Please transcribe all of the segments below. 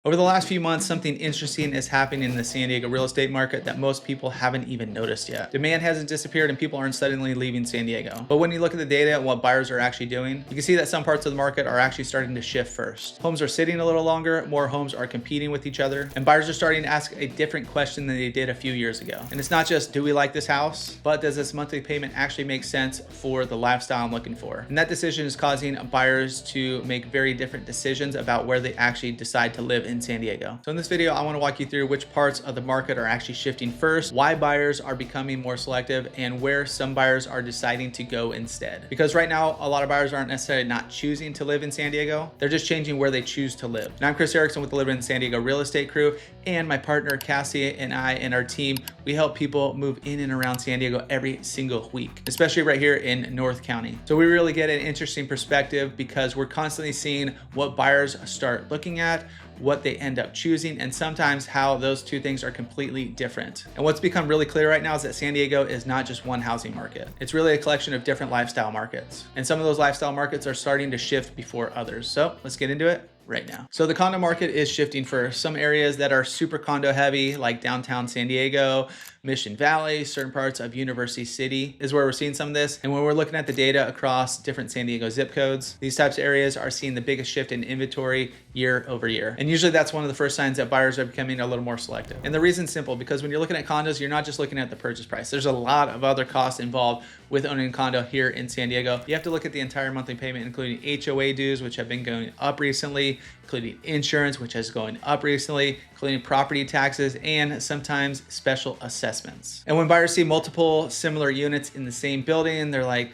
Over the last few months, something interesting is happening in the San Diego real estate market that most people haven't even noticed yet. Demand hasn't disappeared and people aren't suddenly leaving San Diego. But when you look at the data and what buyers are actually doing, you can see that some parts of the market are actually starting to shift first. Homes are sitting a little longer, more homes are competing with each other, and buyers are starting to ask a different question than they did a few years ago. And it's not just, do we like this house, but does this monthly payment actually make sense for the lifestyle I'm looking for? And that decision is causing buyers to make very different decisions about where they actually decide to live in San Diego. So in this video, I want to walk you through which parts of the market are actually shifting first, why buyers are becoming more selective, and where some buyers are deciding to go instead. Because right now, a lot of buyers aren't necessarily not choosing to live in San Diego. They're just changing where they choose to live. And I'm Chris Erickson with the Living in San Diego Real Estate Crew, and my partner Cassie and I and our team, we help people move in and around San Diego every single week, especially right here in North County. So we really get an interesting perspective because we're constantly seeing what buyers start looking at, what they end up choosing, and sometimes how those two things are completely different. And what's become really clear right now is that San Diego is not just one housing market. It's really a collection of different lifestyle markets. And some of those lifestyle markets are starting to shift before others. So let's get into it right now. So the condo market is shifting for some areas that are super condo heavy, like downtown San Diego, Mission Valley, certain parts of University City is where we're seeing some of this. And when we're looking at the data across different San Diego zip codes, these types of areas are seeing the biggest shift in inventory year over year. And usually that's one of the first signs that buyers are becoming a little more selective. And the reason's simple, because when you're looking at condos, you're not just looking at the purchase price. There's a lot of other costs involved with owning a condo here in San Diego. You have to look at the entire monthly payment, including HOA dues, which have been going up recently, including insurance, which has going up recently, including property taxes, and sometimes special assessments. And when buyers see multiple similar units in the same building, they're like,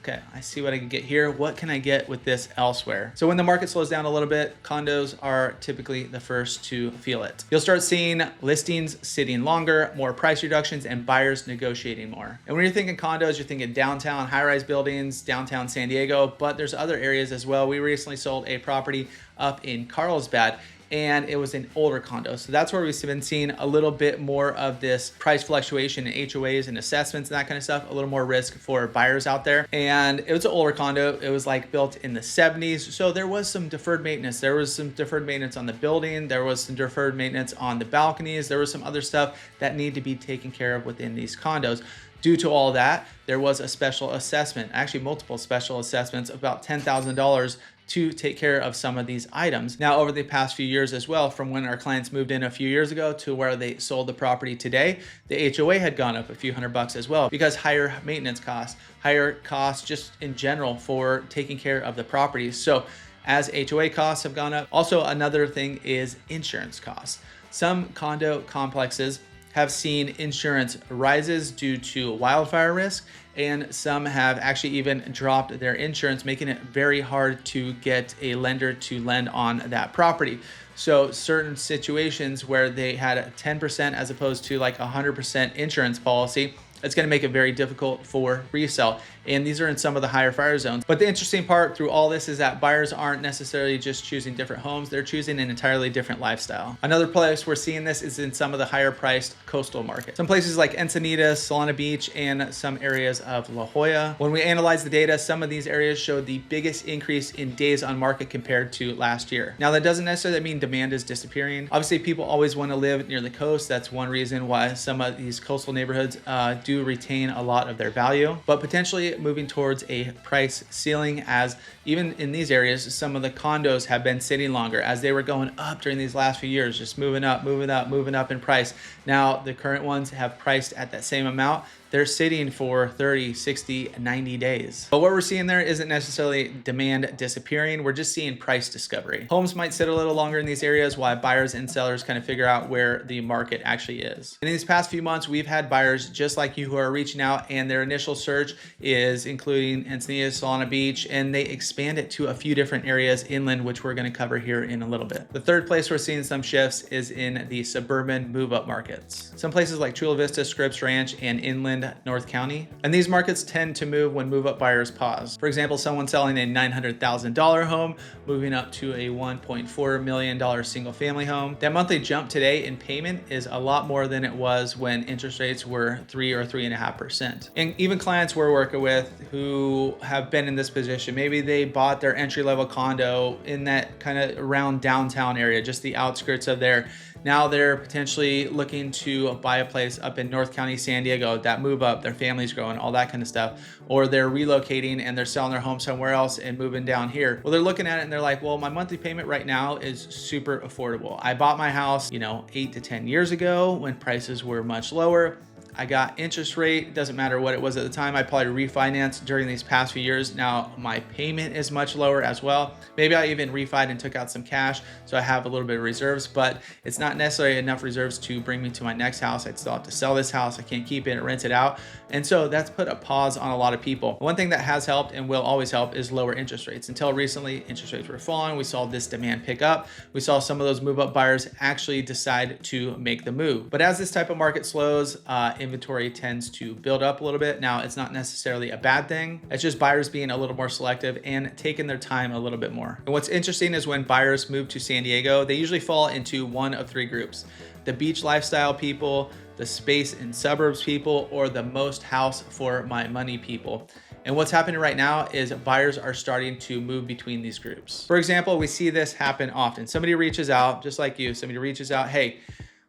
okay, I see what I can get here. What can I get with this elsewhere? So when the market slows down a little bit, condos are typically the first to feel it. You'll start seeing listings sitting longer, more price reductions, and buyers negotiating more. And when you're thinking condos, you're thinking downtown high-rise buildings, downtown San Diego, but there's other areas as well. We recently sold a property up in Carlsbad, and it was an older condo. So that's where we've been seeing a little bit more of this price fluctuation in HOAs and assessments and that kind of stuff, a little more risk for buyers out there. And it was an older condo. It was like built in the 70s. So there was some deferred maintenance. There was some deferred maintenance on the building. There was some deferred maintenance on the balconies. There was some other stuff that need to be taken care of within these condos. Due to all that, there was a special assessment, actually multiple special assessments, about $10,000 to take care of some of these items. Now, over the past few years as well, from when our clients moved in a few years ago to where they sold the property today, the HOA had gone up a few $100 as well, because higher maintenance costs, higher costs just in general for taking care of the property. So as HOA costs have gone up, also another thing is insurance costs. Some condo complexes have seen insurance rises due to wildfire risk, and some have actually even dropped their insurance, making it very hard to get a lender to lend on that property. So certain situations where they had a 10% as opposed to like 100% insurance policy, it's going to make it very difficult for resale. And these are in some of the higher fire zones. But the interesting part through all this is that buyers aren't necessarily just choosing different homes, they're choosing an entirely different lifestyle. Another place we're seeing this is in some of the higher priced coastal markets. Some places like Encinitas, Solana Beach, and some areas of La Jolla. When we analyze the data, some of these areas showed the biggest increase in days on market compared to last year. Now, that doesn't necessarily mean demand is disappearing. Obviously, people always want to live near the coast. That's one reason why some of these coastal neighborhoods do retain a lot of their value, but potentially moving towards a price ceiling, as even in these areas, some of the condos have been sitting longer as they were going up during these last few years, just moving up in price. Now, the current ones have priced at that same amount. They're sitting for 30, 60, 90 days. But what we're seeing there isn't necessarily demand disappearing. We're just seeing price discovery. Homes might sit a little longer in these areas while buyers and sellers kind of figure out where the market actually is. In these past few months, we've had buyers just like you who are reaching out, and their initial search is including Encinitas, Solana Beach, and they expand it to a few different areas inland, which we're going to cover here in a little bit. The third place we're seeing some shifts is in the suburban move-up markets. Some places like Chula Vista, Scripps Ranch, and inland and North County. And these markets tend to move when move-up buyers pause. For example, someone selling a $900,000 home, moving up to a $1.4 million single family home. That monthly jump today in payment is a lot more than it was when interest rates were 3 or 3.5%. And even clients we're working with who have been in this position, maybe they bought their entry-level condo in that kind of around downtown area, just the outskirts of there. Now they're potentially looking to buy a place up in North County, San Diego, that move up, their family's growing, all that kind of stuff. Or they're relocating and they're selling their home somewhere else and moving down here. Well, they're looking at it and they're like, well, my monthly payment right now is super affordable. I bought my house, 8 to 10 years ago when prices were much lower. I got interest rate, doesn't matter what it was at the time. I probably refinanced during these past few years. Now my payment is much lower as well. Maybe I even refied and took out some cash, so I have a little bit of reserves, but it's not necessarily enough reserves to bring me to my next house. I'd still have to sell this house. I can't keep it and rent it out. And so that's put a pause on a lot of people. One thing that has helped and will always help is lower interest rates. Until recently, interest rates were falling. We saw this demand pick up. We saw some of those move up buyers actually decide to make the move. But as this type of market slows, inventory tends to build up a little bit. Now, it's not necessarily a bad thing. It's just buyers being a little more selective and taking their time a little bit more. And what's interesting is when buyers move to San Diego, they usually fall into one of three groups: the beach lifestyle people, the space and suburbs people, or the most house for my money people. And what's happening right now is buyers are starting to move between these groups. For example, we see this happen often. Somebody reaches out, just like you, somebody reaches out, hey,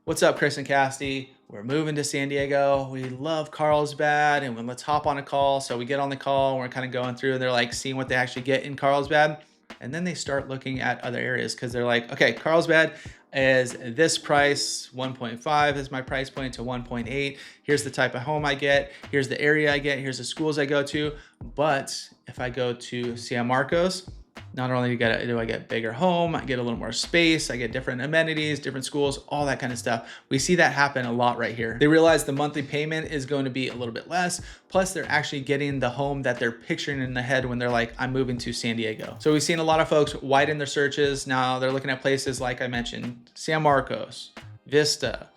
what's up, Chris and Cassidy? We're moving to San Diego. We love Carlsbad, and let's hop on a call. So we get on the call and we're kind of going through and they're like seeing what they actually get in Carlsbad. And then they start looking at other areas because they're like, okay, Carlsbad is this price, 1.5 is my price point to 1.8. Here's the type of home I get. Here's the area I get. Here's the schools I go to. But if I go to San Marcos, not only do I get bigger home, I get a little more space, I get different amenities, different schools, all that kind of stuff. We see that happen a lot right here. They realize the monthly payment is going to be a little bit less, plus they're actually getting the home that they're picturing in the head when they're like, I'm moving to San Diego. So we've seen a lot of folks widen their searches. Now they're looking at places like I mentioned, San Marcos, Vista,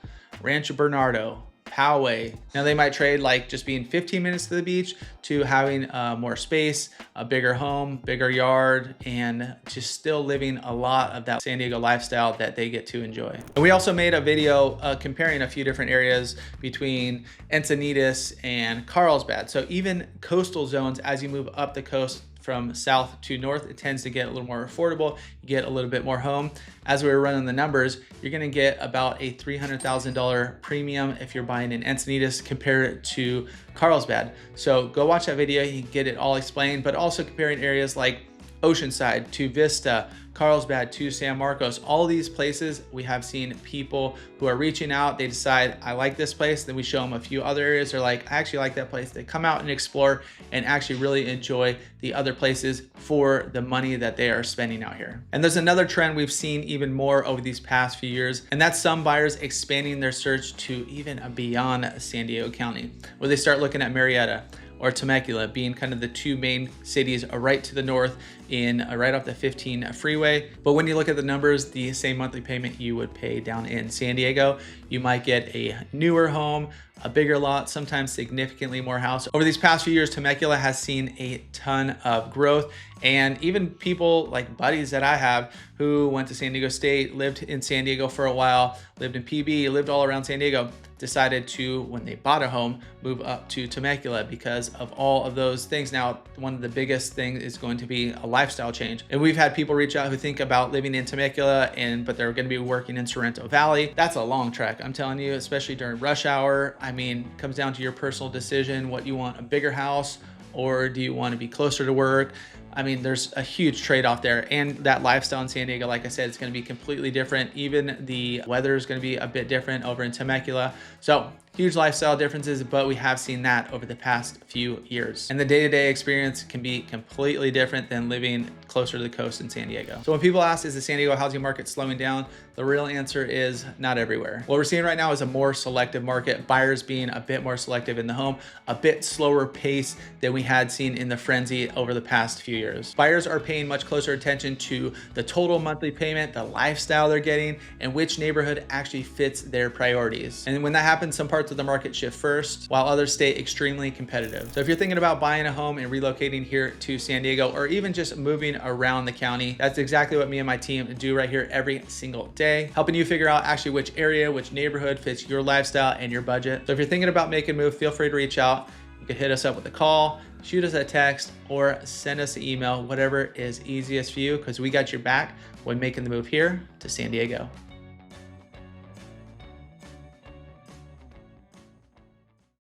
Rancho Bernardo, Poway. Now they might trade like just being 15 minutes to the beach to having more space, a bigger home, bigger yard, and just still living a lot of that San Diego lifestyle that they get to enjoy. And we also made a video comparing a few different areas between Encinitas and Carlsbad. So even coastal zones, as you move up the coast from south to north, it tends to get a little more affordable. You get a little bit more home. As we were running the numbers, you're gonna get about a $300,000 premium if you're buying in Encinitas compared to Carlsbad. So go watch that video, you can get it all explained, but also comparing areas like Oceanside to Vista, Carlsbad to San Marcos. All these places we have seen people who are reaching out, they decide I like this place, then we show them a few other areas, they're like I actually like that place. They come out and explore and actually really enjoy the other places for the money that they are spending out here. And there's another trend we've seen even more over these past few years, and that's some buyers expanding their search to even beyond San Diego County, where they start looking at Marietta or Temecula being kind of the two main cities right to the north in right off the 15 freeway. But when you look at the numbers, the same monthly payment you would pay down in San Diego, you might get a newer home, a bigger lot, sometimes significantly more house. Over these past few years, Temecula has seen a ton of growth, and even people like buddies that I have who went to San Diego State, lived in San Diego for a while, lived in PB, lived all around San Diego, decided to, when they bought a home, move up to Temecula because of all of those things. Now, one of the biggest things is going to be a lifestyle change. And we've had people reach out who think about living in Temecula, but they're gonna be working in Sorrento Valley. That's a long trek, I'm telling you, especially during rush hour. I mean, it comes down to your personal decision, what you want, a bigger house, or do you want to be closer to work? I mean, there's a huge trade-off there. And that lifestyle in San Diego, like I said, it's going to be completely different. Even the weather is going to be a bit different over in Temecula. So huge lifestyle differences, but we have seen that over the past few years. And the day-to-day experience can be completely different than living closer to the coast in San Diego. So when people ask, is the San Diego housing market slowing down? The real answer is not everywhere. What we're seeing right now is a more selective market, buyers being a bit more selective in the home, a bit slower pace than we had seen in the frenzy over the past few years. years. Buyers are paying much closer attention to the total monthly payment, the lifestyle they're getting, and which neighborhood actually fits their priorities. And when that happens, some parts of the market shift first, while others stay extremely competitive. So if you're thinking about buying a home and relocating here to San Diego, or even just moving around the county, that's exactly what me and my team do right here every single day, helping you figure out actually which area, which neighborhood fits your lifestyle and your budget. So if you're thinking about making a move, feel free to reach out. You can hit us up with a call, shoot us a text, or send us an email, whatever is easiest for you, because we got your back when making the move here to San Diego.